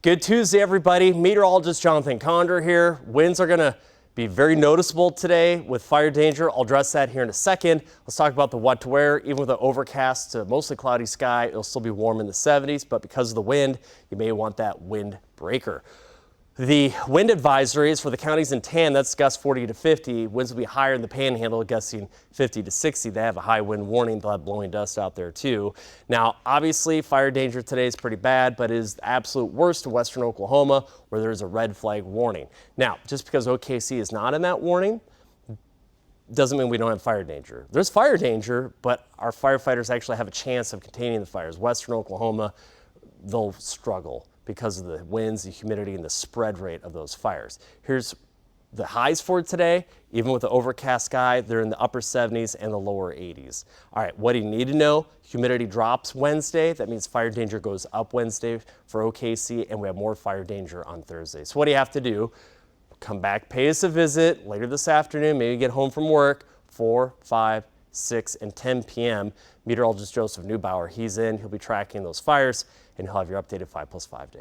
Good Tuesday, everybody. Meteorologist Jonathan Condor here. Winds are going to be very noticeable today with fire danger. I'll address that here in a second. Let's talk about the what to wear. Even with an overcast to mostly cloudy sky, it'll still be warm in the 70s, but because of the wind, you may want that wind breaker. The wind advisory is for the counties in tan. That's gusts 40 to 50. Winds will be higher in the panhandle, gusting 50 to 60. They have a high wind warning. They'll have blowing dust out there too. Now, obviously, fire danger today is pretty bad, but it is the absolute worst in western Oklahoma where there is a red flag warning. Now, just because OKC is not in that warning doesn't mean we don't have fire danger. There's fire danger, but our firefighters actually have a chance of containing the fires. Western Oklahoma, they'll struggle because of the winds, the humidity, and the spread rate of those fires. Here's the highs for today. Even with the overcast sky, they're in the upper 70s and the lower 80s. All right, what do you need to know? Humidity drops Wednesday. That means fire danger goes up Wednesday for OKC, and we have more fire danger on Thursday. So what do you have to do? Come back, pay us a visit later this afternoon, maybe get home from work, 4, 5, 6, and 10 p.m. Meteorologist Joseph Neubauer, he's in. He'll be tracking those fires, and he'll have your updated 5+5 day.